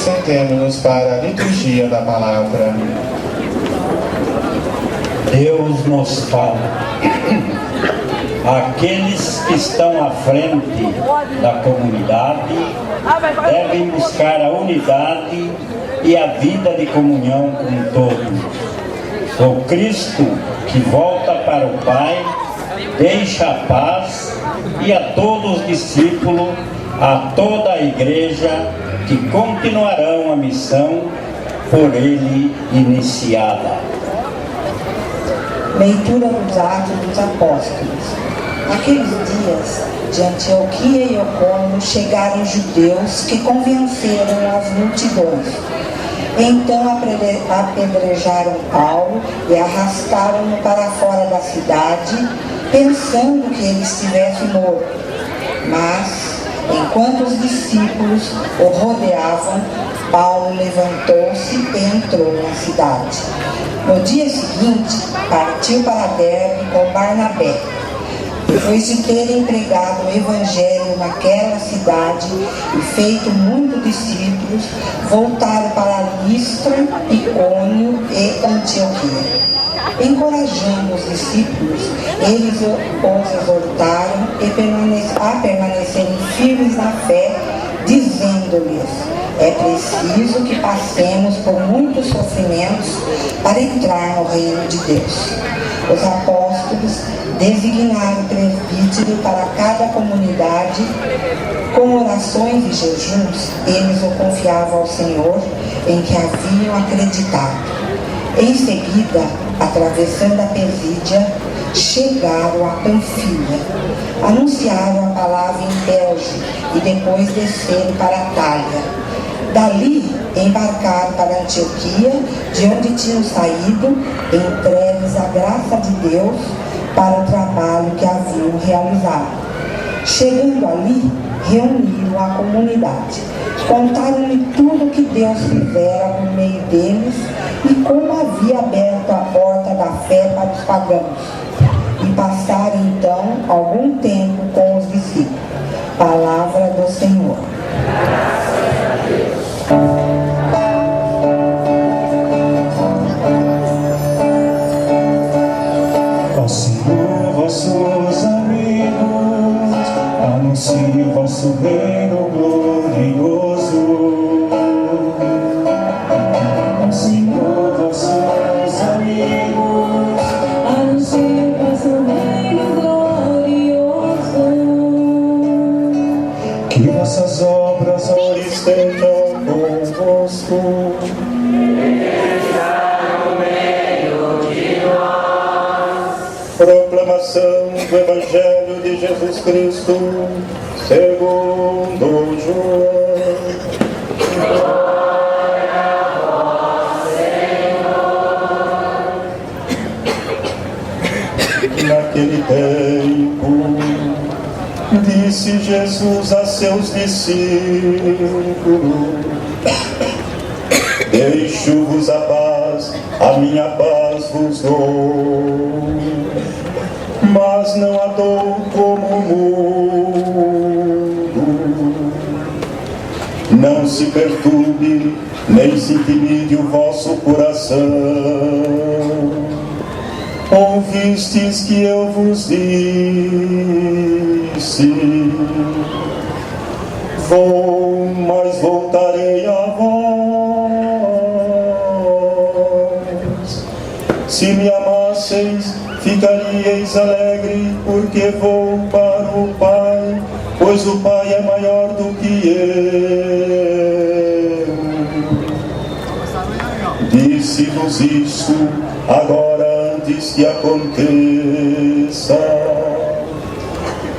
Sentemo-nos para a liturgia da palavra. Deus nos fala. Aqueles que estão à frente da comunidade devem buscar a unidade e a vida de comunhão com todos. O Cristo que volta para o Pai deixa a paz e a todos os discípulos, a toda a igreja que continuarão a missão por ele iniciada. Leitura dos Atos dos Apóstolos. Naqueles dias, de Antioquia e Icônio, chegaram judeus que convenceram as multidões. Então apedrejaram Paulo e arrastaram-no para fora da cidade, pensando que ele estivesse morto. Mas, enquanto os discípulos o rodeavam, Paulo levantou-se e entrou na cidade. No dia seguinte, partiu para Derbe com Barnabé. Depois de terem pregado o evangelho naquela cidade e feito muitos discípulos, voltaram para Listra, Icônio e Antioquia. Encorajando os discípulos, eles os exortaram a permanecerem firmes na fé, dizendo-lhes: é preciso que passemos por muitos sofrimentos para entrar no reino de Deus. Os apóstolos designaram presbítero para cada comunidade. Com orações e jejuns, eles o confiavam ao Senhor, em que haviam acreditado. Em seguida, atravessando a Pesídia, chegaram a Panfilha, anunciaram a palavra em Perge e depois desceram para Atália. Dali, embarcaram para Antioquia, de onde tinham saído, entregues à graça de Deus para o trabalho que haviam realizado. Chegando ali, reuniram a comunidade. Contaram-lhe tudo o que Deus fizera por meio deles e como havia aberto a porta da fé para os pagãos. E passaram então algum tempo com os discípulos. Palavra do Senhor. Ó Senhor, vossos amigos, anuncie o vosso reino glorioso. Ó Senhor, vossos amigos, anuncie o vosso reino glorioso. Que vossas obras ora estejam convosco. Proclamação do Evangelho de Jesus Cristo segundo João. Glória a vós, Senhor. Naquele tempo, disse Jesus a seus discípulos: deixo-vos a paz, a minha paz vos dou. Mas não a dou como o mundo. Não se perturbe, nem se intimide o vosso coração. Ouvistes que eu vos disse: vou, mas voltarei a vós. Se me amasseis, ficaríeis alegre, porque vou para o Pai, pois o Pai é maior do que eu. Disse-vos isto agora, antes que aconteça,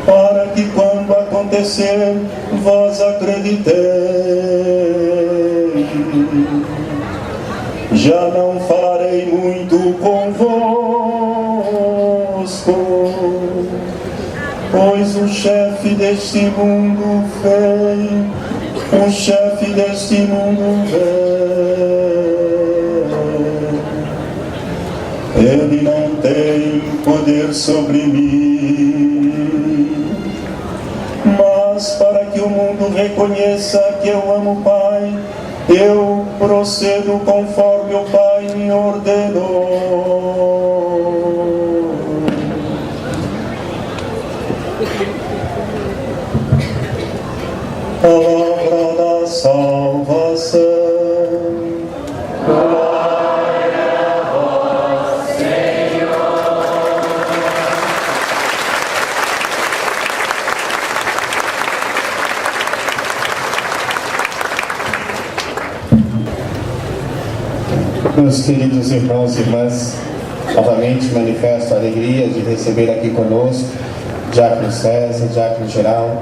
para que quando acontecer, vós acrediteis. Já não falarei muito convosco, pois o chefe deste mundo vem, o chefe deste mundo vem. Ele não tem poder sobre mim, mas para que o mundo reconheça que eu amo o Pai Eu procedo conforme o Pai me ordenou. Palavra da salvação. Glória a vós, Senhor. Meus queridos irmãos e irmãs, novamente manifesto a alegria de receber aqui conosco Diácono César, Diácono Geraldo,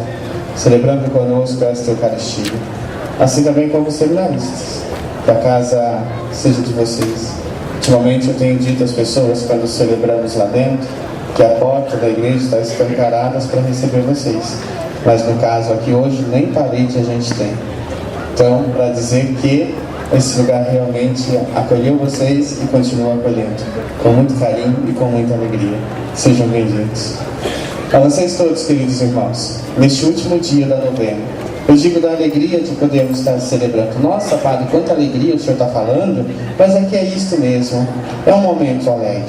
celebrando conosco esta Eucaristia, assim também como seminaristas, que a casa seja de vocês. Ultimamente eu tenho dito às pessoas, quando celebramos lá dentro, que a porta da igreja está escancarada para receber vocês, mas no caso aqui hoje nem parede a gente tem. Então, para dizer que esse lugar realmente acolheu vocês e continua acolhendo, com muito carinho e com muita alegria. Sejam bem-vindos. A vocês todos, queridos irmãos, neste último dia da novena, eu digo da alegria de podermos estar celebrando. Nossa, Padre, quanta alegria o senhor está falando, mas é que é isto mesmo, é um momento alegre,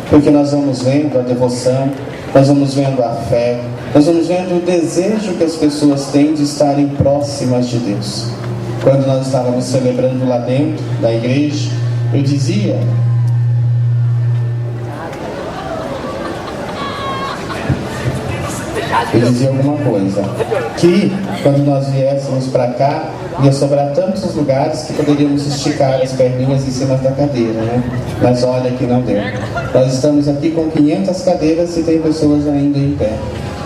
porque nós vamos vendo a devoção, nós vamos vendo a fé, nós vamos vendo o desejo que as pessoas têm de estarem próximas de Deus. Quando nós estávamos celebrando lá dentro da igreja, eu dizia alguma coisa, que quando nós viéssemos para cá, ia sobrar tantos lugares que poderíamos esticar as perninhas em cima da cadeira, né? Mas olha que não deu. Nós estamos aqui com 500 cadeiras e tem pessoas ainda em pé.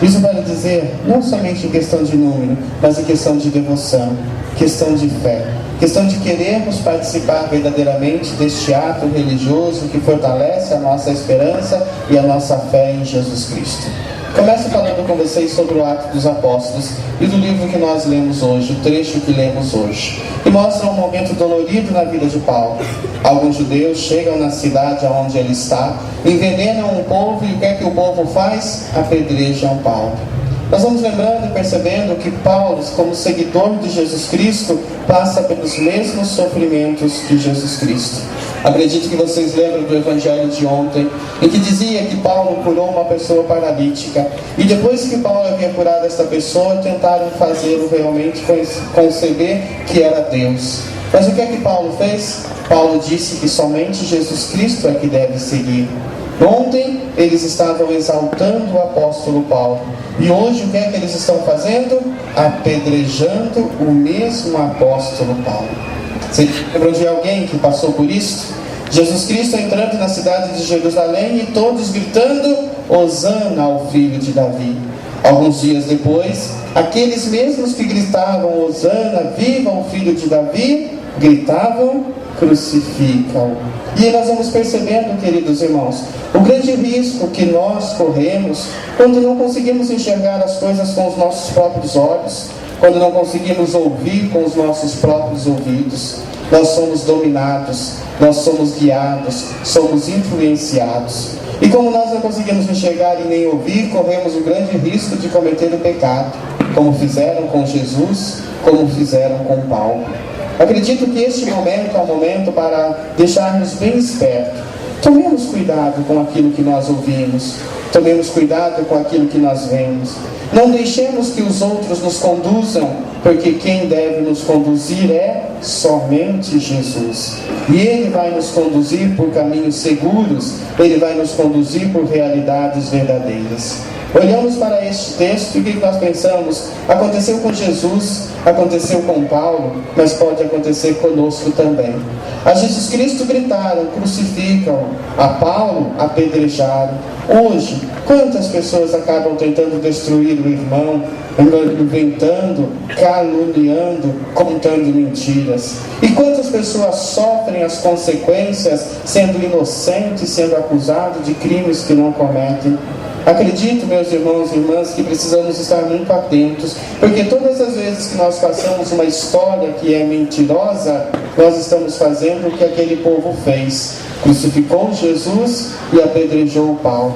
Isso para dizer, não somente em questão de número, mas em questão de devoção, questão de fé, questão de querermos participar verdadeiramente deste ato religioso que fortalece a nossa esperança e a nossa fé em Jesus Cristo. Começo falando com vocês sobre o Atos dos Apóstolos e do livro que nós lemos hoje, o trecho que lemos hoje, que mostra um momento dolorido na vida de Paulo. Alguns judeus chegam na cidade onde ele está, envenenam o povo e o que é que o povo faz? Apedrejam Paulo. Nós vamos lembrando e percebendo que Paulo, como seguidor de Jesus Cristo, passa pelos mesmos sofrimentos que Jesus Cristo. Acredito que vocês lembram do evangelho de ontem, em que dizia que Paulo curou uma pessoa paralítica, e depois que Paulo havia curado esta pessoa, tentaram fazê-lo realmente conceber que era Deus. Mas o que é que Paulo fez? Paulo disse que somente Jesus Cristo é que deve seguir. Ontem eles estavam exaltando o apóstolo Paulo, e hoje o que é que eles estão fazendo? Apedrejando o mesmo apóstolo Paulo. Você lembra de alguém que passou por isso? Jesus Cristo entrando na cidade de Jerusalém e todos gritando: Hosana ao filho de Davi. Alguns dias depois, aqueles mesmos que gritavam Hosana, viva o filho de Davi, gritavam: crucificam. E nós vamos percebendo, queridos irmãos, o grande risco que nós corremos quando não conseguimos enxergar as coisas com os nossos próprios olhos, quando não conseguimos ouvir com os nossos próprios ouvidos. Nós somos dominados, nós somos guiados, somos influenciados. E como nós não conseguimos enxergar e nem ouvir, corremos o grande risco de cometer o pecado, como fizeram com Jesus, como fizeram com Paulo. Acredito que este momento é um momento para deixarmos bem espertos. Tomemos cuidado com aquilo que nós ouvimos, tomemos cuidado com aquilo que nós vemos. Não deixemos que os outros nos conduzam, porque quem deve nos conduzir é somente Jesus. E Ele vai nos conduzir por caminhos seguros, Ele vai nos conduzir por realidades verdadeiras. Olhamos para este texto e o que nós pensamos? Aconteceu com Jesus, aconteceu com Paulo, mas pode acontecer conosco também. A Jesus Cristo gritaram, crucificam. A Paulo apedrejaram. Hoje, quantas pessoas acabam tentando destruir o irmão, inventando, caluniando, contando mentiras? E quantas pessoas sofrem as consequências, sendo inocentes, sendo acusados de crimes que não cometem? Acredito, meus irmãos e irmãs, que precisamos estar muito atentos, porque todas as vezes que nós passamos uma história que é mentirosa, nós estamos fazendo o que aquele povo fez: crucificou Jesus e apedrejou Paulo.